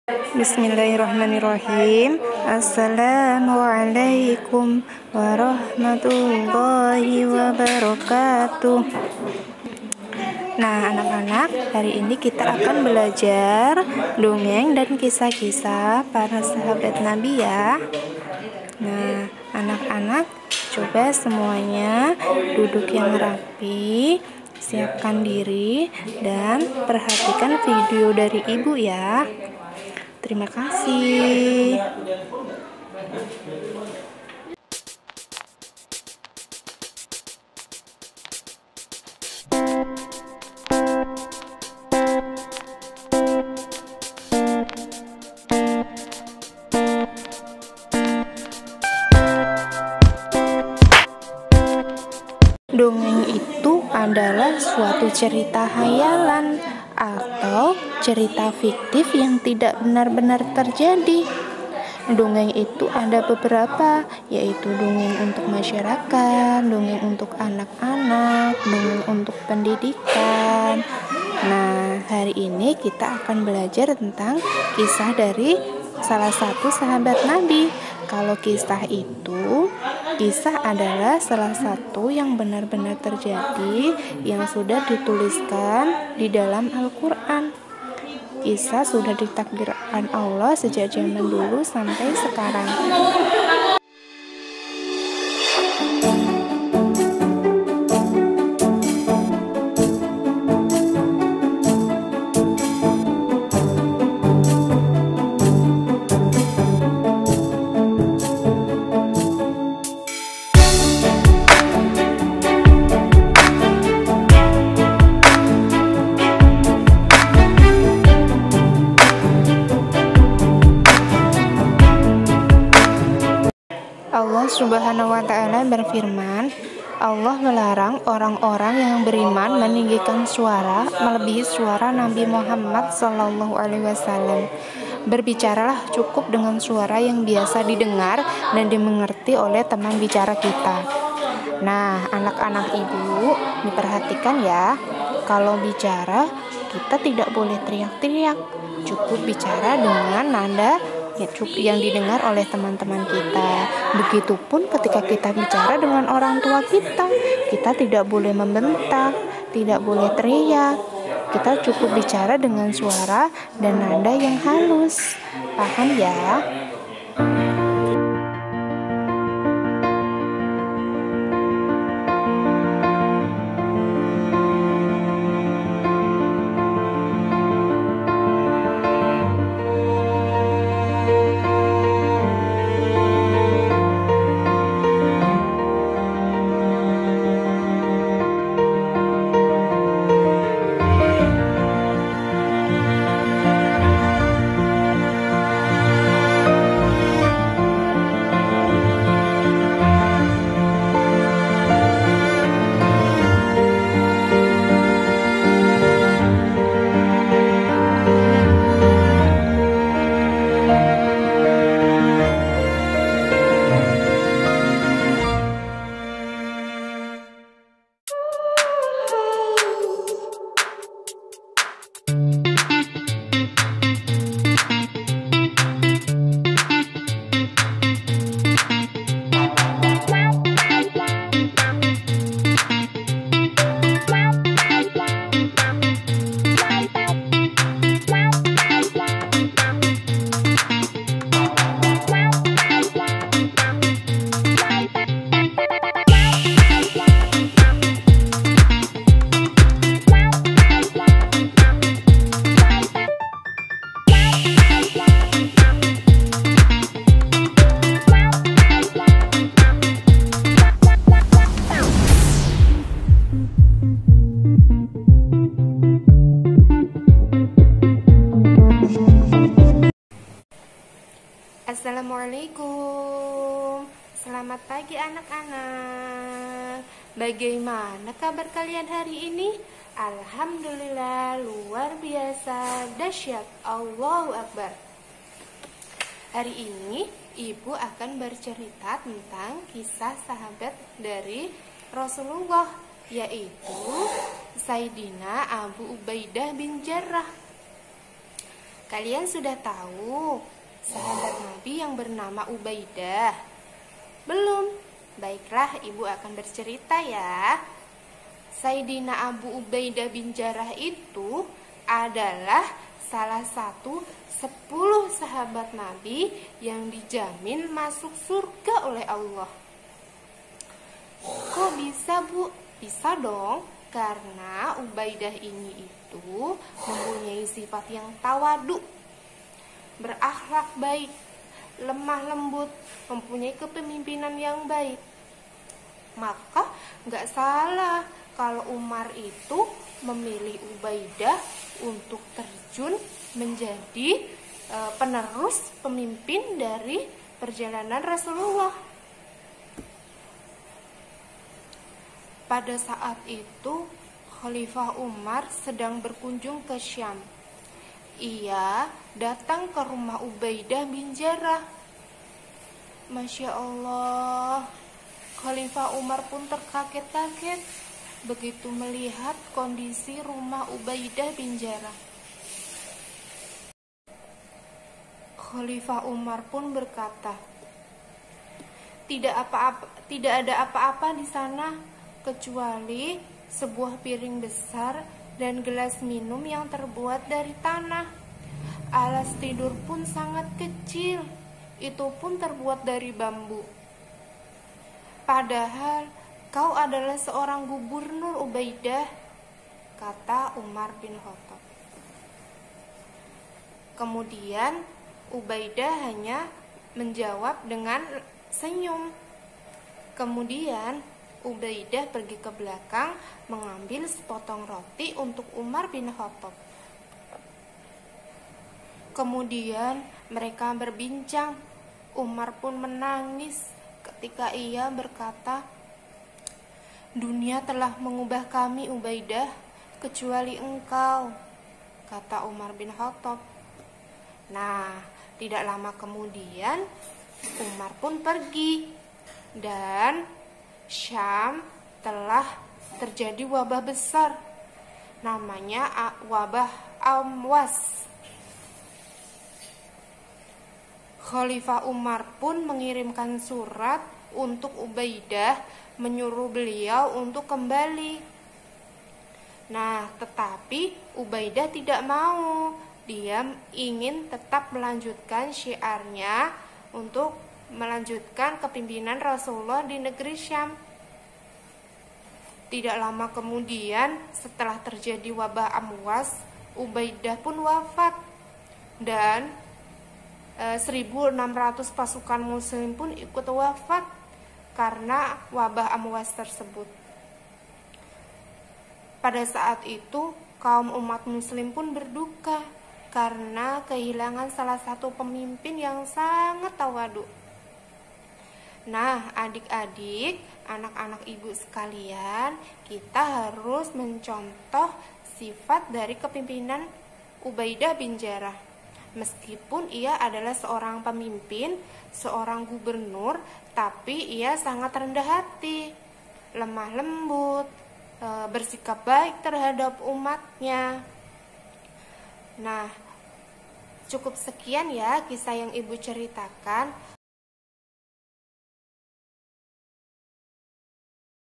Bismillahirrahmanirrahim. Assalamualaikum warahmatullahi wabarakatuh. Nah, anak-anak, hari ini kita akan belajar dongeng dan kisah-kisah para sahabat Nabi ya. Nah, anak-anak, coba semuanya duduk yang rapi, siapkan diri, dan perhatikan video dari ibu ya. Terima kasih. Dongeng itu adalah suatu cerita hayalan atau cerita fiktif yang tidak benar-benar terjadi. Dongeng itu ada beberapa, yaitu dongeng untuk masyarakat, dongeng untuk anak-anak, dongeng untuk pendidikan. Nah, hari ini kita akan belajar tentang kisah dari salah satu sahabat Nabi. Kalau kisah adalah salah satu yang benar-benar terjadi, yang sudah dituliskan di dalam Al-Quran. Kisah sudah ditakdirkan Allah sejak zaman dulu sampai sekarang. Allah Subhanahu wa Ta'ala berfirman, Allah melarang orang-orang yang beriman meninggikan suara melebihi suara Nabi Muhammad SAW. Berbicaralah cukup dengan suara yang biasa didengar dan dimengerti oleh teman bicara kita. Nah, anak-anak ibu, diperhatikan ya. Kalau bicara, kita tidak boleh teriak-teriak. Cukup bicara dengan nada yang didengar oleh teman-teman kita. Begitupun ketika kita bicara dengan orang tua kita tidak boleh membentak, tidak boleh teriak. Kita cukup bicara dengan suara dan nada yang halus. Paham ya? Assalamualaikum. Selamat pagi anak-anak. Bagaimana kabar kalian hari ini? Alhamdulillah, luar biasa, dahsyat, Allahu Akbar. Hari ini Ibu akan bercerita tentang kisah sahabat dari Rasulullah, yaitu Sayyidina Abu Ubaidah bin Jarrah. Kalian sudah tahu sahabat Nabi yang bernama Ubaidah? Belum? Baiklah, ibu akan bercerita ya. Sayyidina Abu Ubaidah bin Jarrah itu adalah salah satu 10 sahabat Nabi yang dijamin masuk surga oleh Allah. Kok bisa, Bu? Bisa dong, karena Ubaidah ini itu mempunyai sifat yang tawadu, berakhlak baik, lemah lembut, mempunyai kepemimpinan yang baik. Maka gak salah kalau Umar itu memilih Ubaidah untuk terjun menjadi penerus pemimpin dari perjalanan Rasulullah. Pada saat itu Khalifah Umar sedang berkunjung ke Syam. Ia datang ke rumah Ubaidah bin Jarrah. Masya Allah, Khalifah Umar pun terkaget-kaget begitu melihat kondisi rumah Ubaidah bin Jarrah. Khalifah Umar pun berkata, tidak ada apa-apa di sana kecuali sebuah piring besar dan gelas minum yang terbuat dari tanah. Alas tidur pun sangat kecil, itu pun terbuat dari bambu. Padahal kau adalah seorang gubernur, Ubaidah, kata Umar bin Khattab. Kemudian Ubaidah hanya menjawab dengan senyum. Kemudian Ubaidah pergi ke belakang mengambil sepotong roti untuk Umar bin Khattab. Kemudian mereka berbincang. Umar pun menangis ketika ia berkata, dunia telah mengubah kami, Ubaidah, kecuali engkau, kata Umar bin Khattab. Nah, tidak lama kemudian Umar pun pergi dan Syam telah terjadi wabah besar, namanya wabah Amwas. Khalifah Umar pun mengirimkan surat untuk Ubaidah, menyuruh beliau untuk kembali. Nah, tetapi Ubaidah tidak mau. Dia ingin tetap melanjutkan syiarnya untuk melanjutkan kepimpinan Rasulullah di negeri Syam. Tidak lama kemudian, setelah terjadi wabah Amwas, Ubaidah pun wafat dan 1.600 pasukan muslim pun ikut wafat karena wabah Amwas tersebut. Pada saat itu, kaum umat muslim pun berduka karena kehilangan salah satu pemimpin yang sangat tawadu. Nah, adik-adik, anak-anak ibu sekalian, kita harus mencontoh sifat dari kepemimpinan Ubaidah bin Jarrah. Meskipun ia adalah seorang pemimpin, seorang gubernur, tapi ia sangat rendah hati, lemah lembut, bersikap baik terhadap umatnya. Nah, cukup sekian ya kisah yang ibu ceritakan.